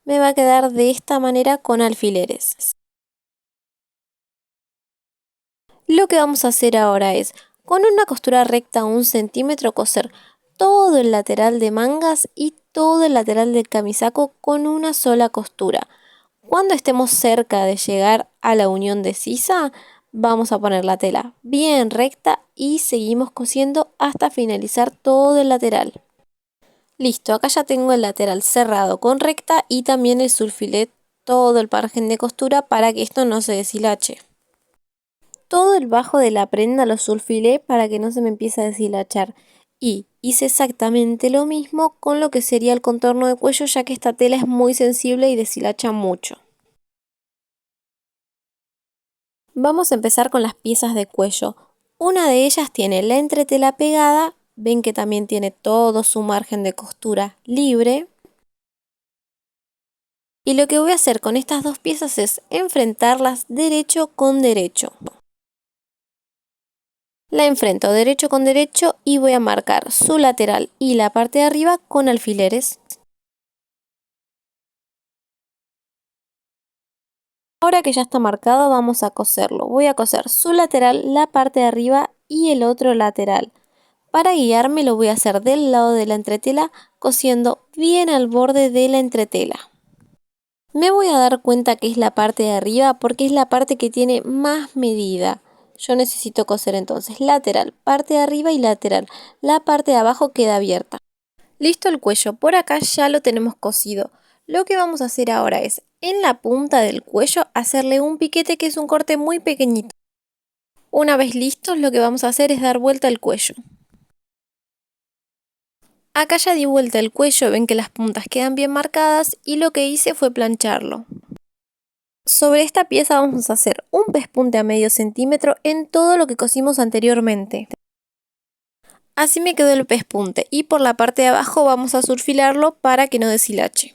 me va a quedar de esta manera con alfileres. Lo que vamos a hacer ahora es, con una costura recta 1 centímetro, coser todo el lateral de mangas y todo el lateral del camisaco con una sola costura. Cuando estemos cerca de llegar a la unión de sisa, vamos a poner la tela bien recta y seguimos cosiendo hasta finalizar todo el lateral. Listo, acá ya tengo el lateral cerrado con recta y también el sulfilet, todo el margen de costura para que esto no se deshilache. Todo el bajo de la prenda lo sulfilé para que no se me empiece a deshilachar. Y hice exactamente lo mismo con lo que sería el contorno de cuello, ya que esta tela es muy sensible y deshilacha mucho. Vamos a empezar con las piezas de cuello. Una de ellas tiene la entretela pegada, ven que también tiene todo su margen de costura libre. Y lo que voy a hacer con estas dos piezas es enfrentarlas derecho con derecho. La enfrento derecho con derecho y voy a marcar su lateral y la parte de arriba con alfileres. Ahora que ya está marcado vamos a coserlo. Voy a coser su lateral, la parte de arriba y el otro lateral. Para guiarme lo voy a hacer del lado de la entretela, cosiendo bien al borde de la entretela. Me voy a dar cuenta que es la parte de arriba porque es la parte que tiene más medida. Yo necesito coser entonces lateral, parte de arriba y lateral. La parte de abajo queda abierta. Listo el cuello, por acá ya lo tenemos cosido. Lo que vamos a hacer ahora es, en la punta del cuello, hacerle un piquete que es un corte muy pequeñito. Una vez listos, lo que vamos a hacer es dar vuelta al cuello. Acá ya di vuelta el cuello, ven que las puntas quedan bien marcadas y lo que hice fue plancharlo. Sobre esta pieza vamos a hacer un pespunte a medio centímetro en todo lo que cosimos anteriormente. Así me quedó el pespunte y por la parte de abajo vamos a surfilarlo para que no deshilache.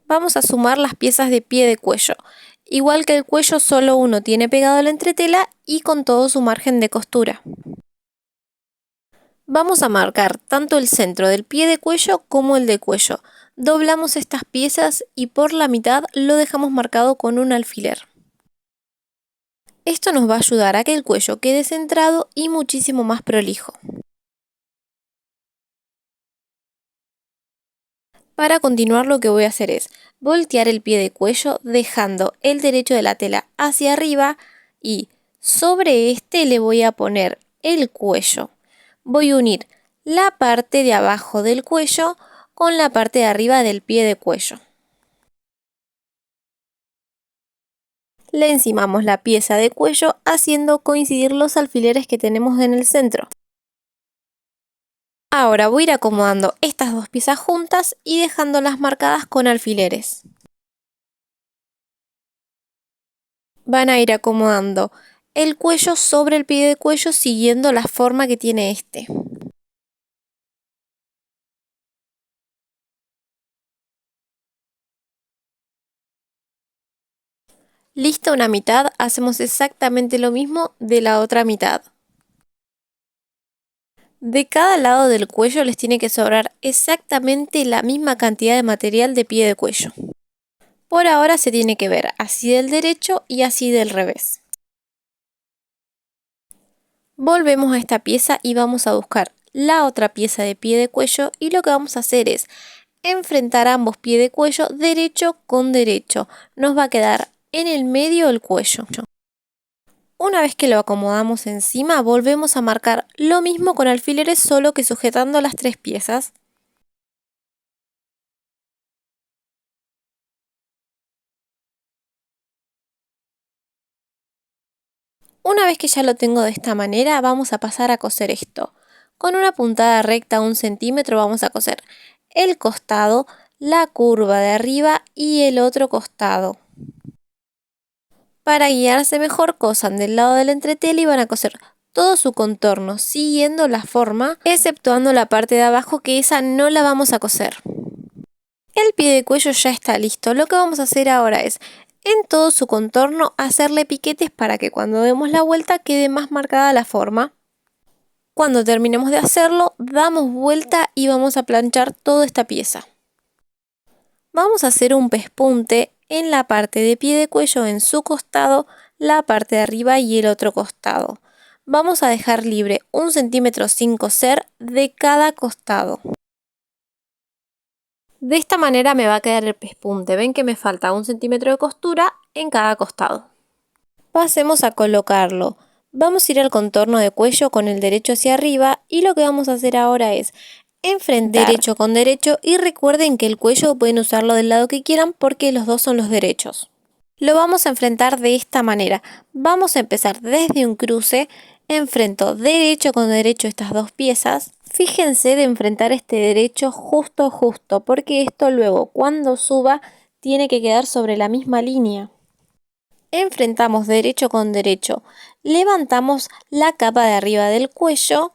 Vamos a sumar las piezas de pie de cuello. Igual que el cuello, solo uno tiene pegado la entretela y con todo su margen de costura. Vamos a marcar tanto el centro del pie de cuello como el de cuello. Doblamos estas piezas y por la mitad lo dejamos marcado con un alfiler. Esto nos va a ayudar a que el cuello quede centrado y muchísimo más prolijo. Para continuar lo que voy a hacer es voltear el pie de cuello dejando el derecho de la tela hacia arriba y sobre este le voy a poner el cuello. Voy a unir la parte de abajo del cuello con la parte de arriba del pie de cuello. Le encimamos la pieza de cuello haciendo coincidir los alfileres que tenemos en el centro. Ahora voy a ir acomodando estas dos piezas juntas y dejándolas marcadas con alfileres. Van a ir acomodando el cuello sobre el pie de cuello siguiendo la forma que tiene este. Lista una mitad, hacemos exactamente lo mismo de la otra mitad. De cada lado del cuello les tiene que sobrar exactamente la misma cantidad de material de pie de cuello. Por ahora se tiene que ver así del derecho y así del revés. Volvemos a esta pieza y vamos a buscar la otra pieza de pie de cuello y lo que vamos a hacer es enfrentar ambos pies de cuello derecho con derecho. Nos va a quedar en el medio el cuello. Una vez que lo acomodamos encima, volvemos a marcar lo mismo con alfileres, solo que sujetando las tres piezas. Una vez que ya lo tengo de esta manera, vamos a pasar a coser esto. Con una puntada recta 1 centímetro vamos a coser el costado, la curva de arriba y el otro costado. Para guiarse mejor, cosan del lado de la entretela y van a coser todo su contorno siguiendo la forma, exceptuando la parte de abajo que esa no la vamos a coser. El pie de cuello ya está listo. Lo que vamos a hacer ahora es, en todo su contorno, hacerle piquetes para que cuando demos la vuelta quede más marcada la forma. Cuando terminemos de hacerlo, damos vuelta y vamos a planchar toda esta pieza. Vamos a hacer un pespunte en la parte de pie de cuello en su costado, la parte de arriba y el otro costado. Vamos a dejar libre 1 centímetro sin coser de cada costado. De esta manera me va a quedar el pespunte. Ven que me falta 1 centímetro de costura en cada costado. Pasemos a colocarlo. Vamos a ir al contorno de cuello con el derecho hacia arriba y lo que vamos a hacer ahora es enfrentar derecho con derecho y recuerden que el cuello pueden usarlo del lado que quieran porque los dos son los derechos. Lo vamos a enfrentar de esta manera. Vamos a empezar desde un cruce, enfrento derecho con derecho estas dos piezas. Fíjense de enfrentar este derecho justo porque esto luego cuando suba tiene que quedar sobre la misma línea. Enfrentamos derecho con derecho, levantamos la capa de arriba del cuello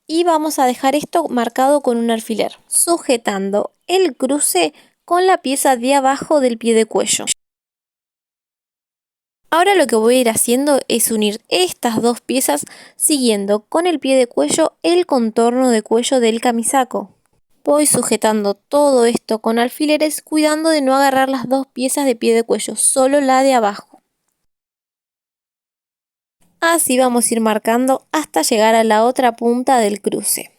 y vamos a dejar esto marcado con un alfiler, sujetando el cruce con la pieza de abajo del pie de cuello. Ahora lo que voy a ir haciendo es unir estas dos piezas siguiendo con el pie de cuello el contorno de cuello del camisaco. Voy sujetando todo esto con alfileres cuidando de no agarrar las dos piezas de pie de cuello, solo la de abajo. Así vamos a ir marcando hasta llegar a la otra punta del cruce.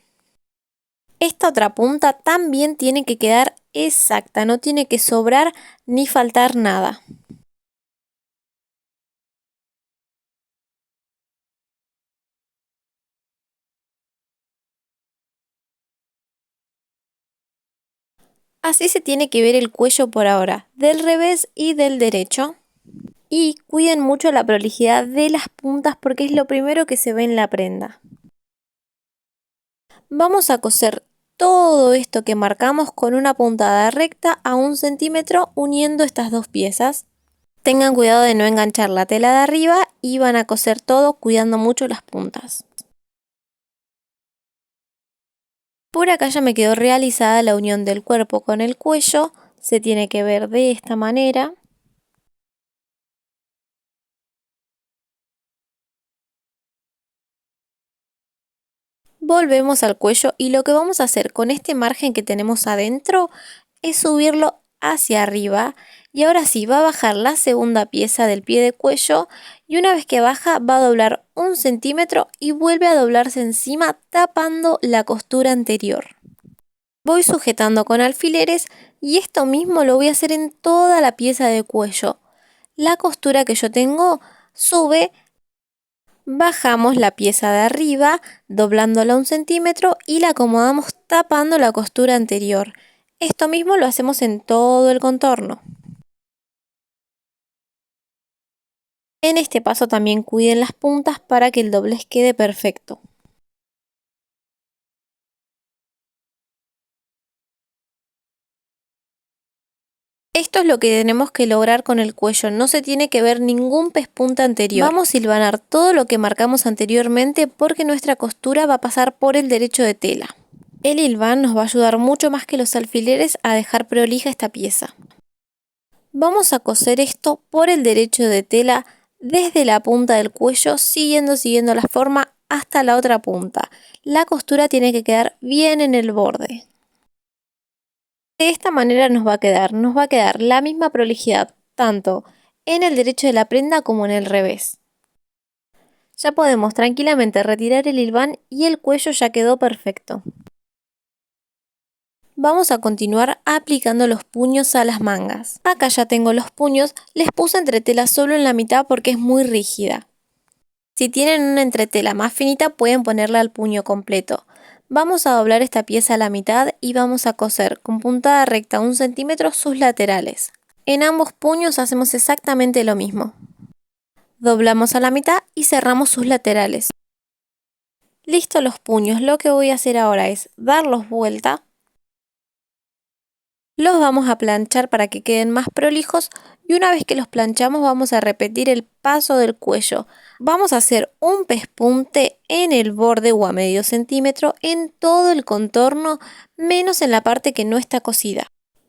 Esta otra punta también tiene que quedar exacta, no tiene que sobrar ni faltar nada. Así se tiene que ver el cuello por ahora, del revés y del derecho. Y cuiden mucho la prolijidad de las puntas porque es lo primero que se ve en la prenda. Vamos a coser todo esto que marcamos con una puntada recta a 1 centímetro uniendo estas dos piezas. Tengan cuidado de no enganchar la tela de arriba y van a coser todo cuidando mucho las puntas. Por acá ya me quedó realizada la unión del cuerpo con el cuello, se tiene que ver de esta manera. Volvemos al cuello y lo que vamos a hacer con este margen que tenemos adentro es subirlo hacia arriba y ahora sí va a bajar la segunda pieza del pie de cuello y una vez que baja va a doblar 1 centímetro y vuelve a doblarse encima tapando la costura anterior. Voy sujetando con alfileres y esto mismo lo voy a hacer en toda la pieza de cuello. La costura que yo tengo sube. Bajamos la pieza de arriba, doblándola 1 centímetro y la acomodamos tapando la costura anterior. Esto mismo lo hacemos en todo el contorno. En este paso también cuiden las puntas para que el doblez quede perfecto. Esto es lo que tenemos que lograr con el cuello, no se tiene que ver ningún pespunte anterior. Vamos a hilvanar todo lo que marcamos anteriormente porque nuestra costura va a pasar por el derecho de tela. El hilván nos va a ayudar mucho más que los alfileres a dejar prolija esta pieza. Vamos a coser esto por el derecho de tela desde la punta del cuello siguiendo la forma hasta la otra punta. La costura tiene que quedar bien en el borde. De esta manera nos va a quedar la misma prolijidad tanto en el derecho de la prenda como en el revés. Ya podemos tranquilamente retirar el hilván y el cuello ya quedó perfecto. Vamos a continuar aplicando los puños a las mangas. Acá ya tengo los puños, les puse entretela solo en la mitad porque es muy rígida. Si tienen una entretela más finita pueden ponerla al puño completo. Vamos a doblar esta pieza a la mitad y vamos a coser con puntada recta 1 centímetro sus laterales. En ambos puños hacemos exactamente lo mismo. Doblamos a la mitad y cerramos sus laterales. Listo los puños, lo que voy a hacer ahora es darlos vuelta. Los vamos a planchar para que queden más prolijos y una vez que los planchamos vamos a repetir el paso del cuello. Vamos a hacer un pespunte en el borde o a medio centímetro en todo el contorno menos en la parte que no está cosida.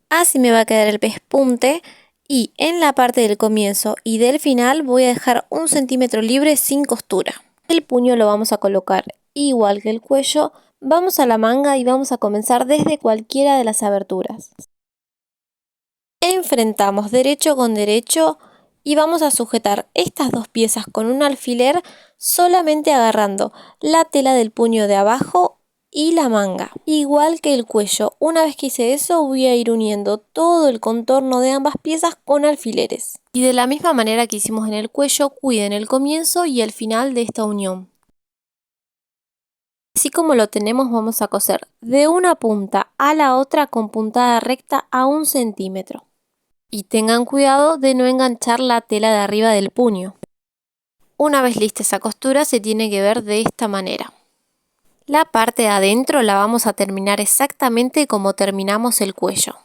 Así me va a quedar el pespunte y en la parte del comienzo y del final voy a dejar 1 centímetro libre sin costura. El puño lo vamos a colocar igual que el cuello, vamos a la manga y vamos a comenzar desde cualquiera de las aberturas. enfrentamos derecho con derecho y vamos a sujetar estas dos piezas con un alfiler solamente agarrando la tela del puño de abajo y la manga, igual que el cuello. Una vez que hice eso voy a ir uniendo todo el contorno de ambas piezas con alfileres. Y de la misma manera que hicimos en el cuello, cuiden el comienzo y el final de esta unión. Así como lo tenemos, vamos a coser de una punta a la otra con puntada recta a 1 centímetro. Y tengan cuidado de no enganchar la tela de arriba del puño. Una vez lista esa costura se tiene que ver de esta manera. La parte de adentro la vamos a terminar exactamente como terminamos el cuello.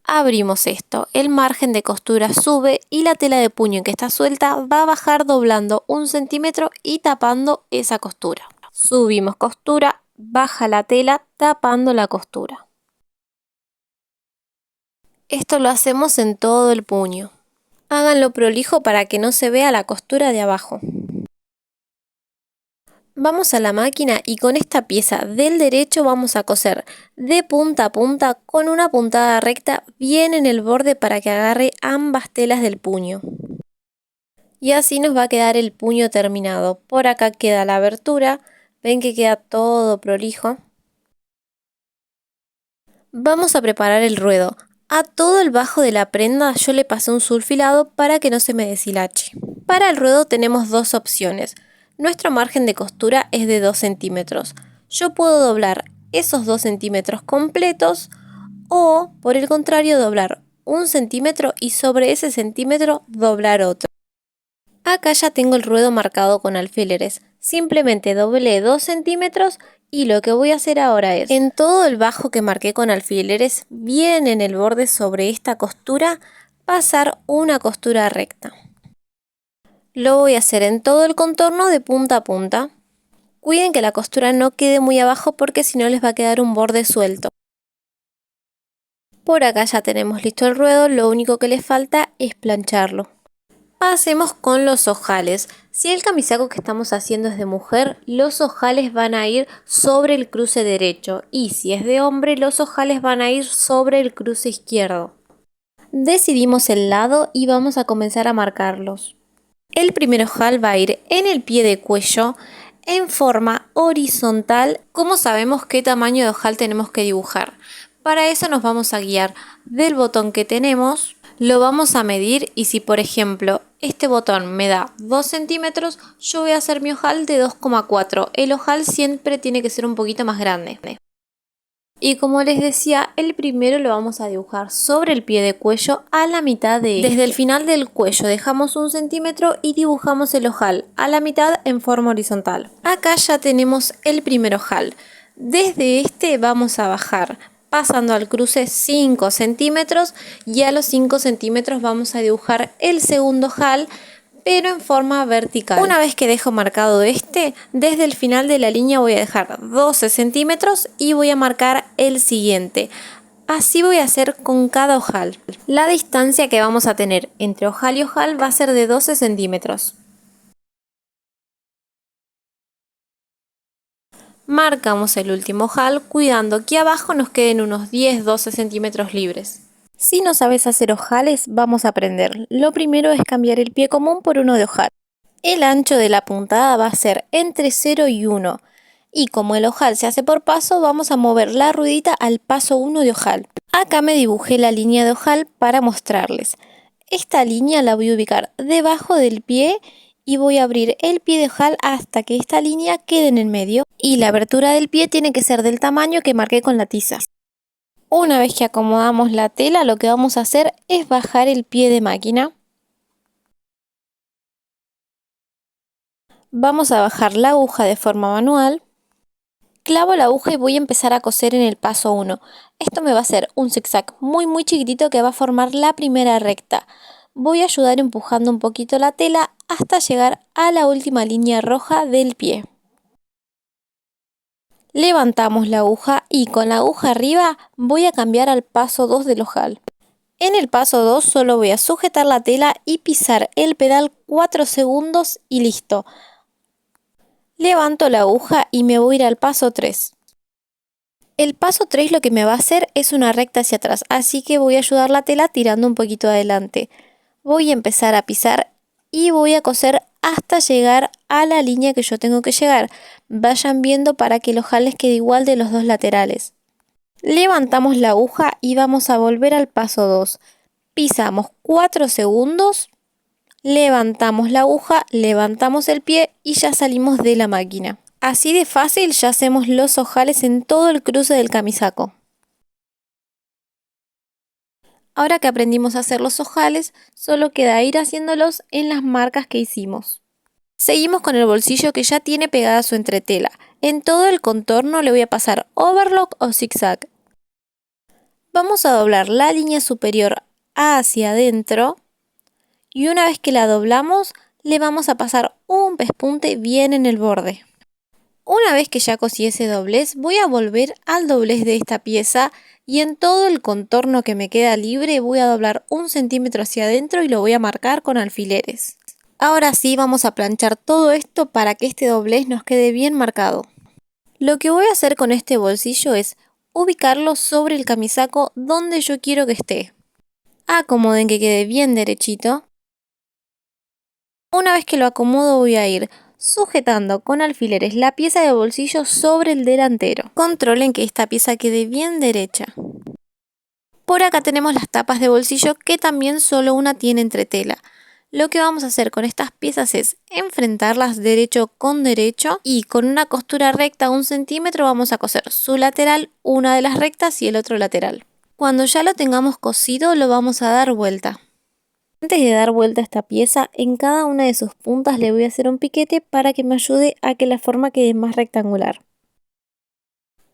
Abrimos esto, el margen de costura sube y la tela de puño que está suelta va a bajar doblando 1 centímetro y tapando esa costura. Subimos costura, baja la tela tapando la costura. Esto lo hacemos en todo el puño. Háganlo prolijo para que no se vea la costura de abajo. Vamos a la máquina y con esta pieza del derecho vamos a coser de punta a punta con una puntada recta bien en el borde para que agarre ambas telas del puño. Y así nos va a quedar el puño terminado. Por acá queda la abertura, ven que queda todo prolijo. Vamos a preparar el ruedo. A todo el bajo de la prenda yo le pasé un sulfilado para que no se me deshilache. Para el ruedo tenemos dos opciones. Nuestro margen de costura es de 2 centímetros. Yo puedo doblar esos 2 centímetros completos o, por el contrario, doblar 1 centímetro y sobre ese centímetro doblar otro. Acá ya tengo el ruedo marcado con alfileres. Simplemente doblé 2 centímetros y lo que voy a hacer ahora es, en todo el bajo que marqué con alfileres, bien en el borde sobre esta costura, pasar una costura recta. Lo voy a hacer en todo el contorno de punta a punta. Cuiden que la costura no quede muy abajo porque si no les va a quedar un borde suelto. Por acá ya tenemos listo el ruedo, lo único que les falta es plancharlo. Hacemos con los ojales. Si el camisaco que estamos haciendo es de mujer, los ojales van a ir sobre el cruce derecho y si es de hombre, los ojales van a ir sobre el cruce izquierdo. Decidimos el lado y vamos a comenzar a marcarlos. El primer ojal va a ir en el pie de cuello en forma horizontal. ¿Cómo sabemos qué tamaño de ojal tenemos que dibujar? Para eso nos vamos a guiar del botón que tenemos, lo vamos a medir y si por ejemplo este botón me da 2 centímetros, yo voy a hacer mi ojal de 2,4. El ojal siempre tiene que ser un poquito más grande. Y como les decía, el primero lo vamos a dibujar sobre el pie de cuello a la mitad de este. Desde el final del cuello dejamos 1 centímetro y dibujamos el ojal a la mitad en forma horizontal. Acá ya tenemos el primer ojal. Desde este vamos a bajar pasando al cruce 5 centímetros y a los 5 centímetros vamos a dibujar el segundo ojal, pero en forma vertical. Una vez que dejo marcado este, desde el final de la línea voy a dejar 12 centímetros y voy a marcar el siguiente. Así voy a hacer con cada ojal. La distancia que vamos a tener entre ojal y ojal va a ser de 12 centímetros. Marcamos el último ojal cuidando que abajo nos queden unos 10-12 centímetros libres. Si no sabes hacer ojales, vamos a aprender. Lo primero es cambiar el pie común por uno de ojal. El ancho de la puntada va a ser entre 0 y 1. Y como el ojal se hace por paso, vamos a mover la ruedita al paso 1 de ojal. Acá me dibujé la línea de ojal para mostrarles. Esta línea la voy a ubicar debajo del pie y voy a abrir el pie de ojal hasta que esta línea quede en el medio. Y la abertura del pie tiene que ser del tamaño que marqué con la tiza. Una vez que acomodamos la tela, lo que vamos a hacer es bajar el pie de máquina. Vamos a bajar la aguja de forma manual. Clavo la aguja y voy a empezar a coser en el paso 1. Esto me va a hacer un zigzag muy chiquitito que va a formar la primera recta. Voy a ayudar empujando un poquito la tela hasta llegar a la última línea roja del pie. Levantamos la aguja y con la aguja arriba voy a cambiar al paso 2 del ojal. En el paso 2 solo voy a sujetar la tela y pisar el pedal 4 segundos y listo. Levanto la aguja y me voy a ir al paso 3. El paso 3 lo que me va a hacer es una recta hacia atrás, así que voy a ayudar la tela tirando un poquito adelante. Voy a empezar a pisar y voy a coser hasta llegar a la línea que yo tengo que llegar. Vayan viendo para que el ojal les quede igual de los dos laterales. Levantamos la aguja y vamos a volver al paso 2. Pisamos 4 segundos, levantamos la aguja, levantamos el pie y ya salimos de la máquina. Así de fácil ya hacemos los ojales en todo el cruce del camisaco. Ahora que aprendimos a hacer los ojales, solo queda ir haciéndolos en las marcas que hicimos. Seguimos con el bolsillo que ya tiene pegada su entretela. En todo el contorno le voy a pasar overlock o zigzag. Vamos a doblar la línea superior hacia adentro y una vez que la doblamos le vamos a pasar un pespunte bien en el borde. Una vez que ya cosí ese doblez, voy a volver al doblez de esta pieza y en todo el contorno que me queda libre voy a doblar 1 centímetro hacia adentro y lo voy a marcar con alfileres. Ahora sí vamos a planchar todo esto para que este doblez nos quede bien marcado. Lo que voy a hacer con este bolsillo es ubicarlo sobre el camisaco donde yo quiero que esté. Acomoden que quede bien derechito. Una vez que lo acomodo voy a ir sujetando con alfileres la pieza de bolsillo sobre el delantero. Controlen que esta pieza quede bien derecha. Por acá tenemos las tapas de bolsillo que también solo una tiene entretela. Lo que vamos a hacer con estas piezas es enfrentarlas derecho con derecho y con una costura recta 1 centímetro vamos a coser su lateral, una de las rectas y el otro lateral. Cuando ya lo tengamos cosido lo vamos a dar vuelta. Antes de dar vuelta a esta pieza, en cada una de sus puntas le voy a hacer un piquete para que me ayude a que la forma quede más rectangular.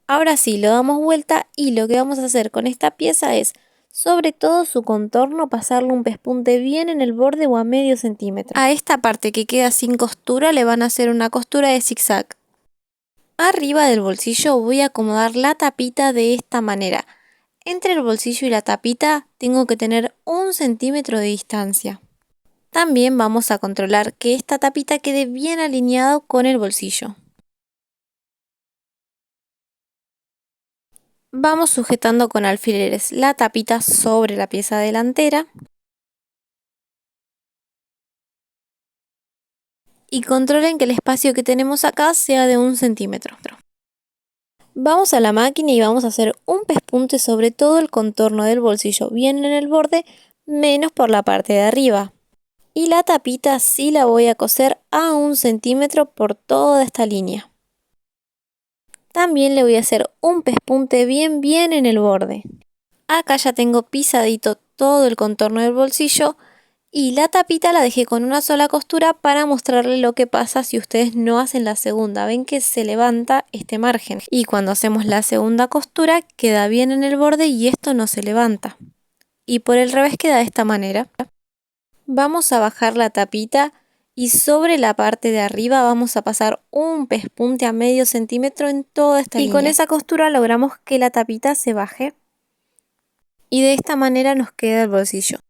Ahora sí, lo damos vuelta y lo que vamos a hacer con esta pieza es, sobre todo su contorno, pasarle un pespunte bien en el borde o a medio centímetro. A esta parte que queda sin costura le van a hacer una costura de zigzag. Arriba del bolsillo voy a acomodar la tapita de esta manera. Entre el bolsillo y la tapita tengo que tener 1 centímetro de distancia. También vamos a controlar que esta tapita quede bien alineado con el bolsillo. Vamos sujetando con alfileres la tapita sobre la pieza delantera y controlen que el espacio que tenemos acá sea de 1 centímetro. Vamos a la máquina y vamos a hacer un pespunte sobre todo el contorno del bolsillo, bien en el borde, menos por la parte de arriba. Y la tapita sí la voy a coser a 1 centímetro por toda esta línea. También le voy a hacer un pespunte bien en el borde. Acá ya tengo pisadito todo el contorno del bolsillo y la tapita la dejé con una sola costura para mostrarle lo que pasa si ustedes no hacen la segunda. Ven que se levanta este margen y cuando hacemos la segunda costura queda bien en el borde y esto no se levanta. Y por el revés queda de esta manera. Vamos a bajar la tapita y sobre la parte de arriba vamos a pasar un pespunte a medio centímetro en toda esta línea. Y con esa costura logramos que la tapita se baje. Y de esta manera nos queda el bolsillo.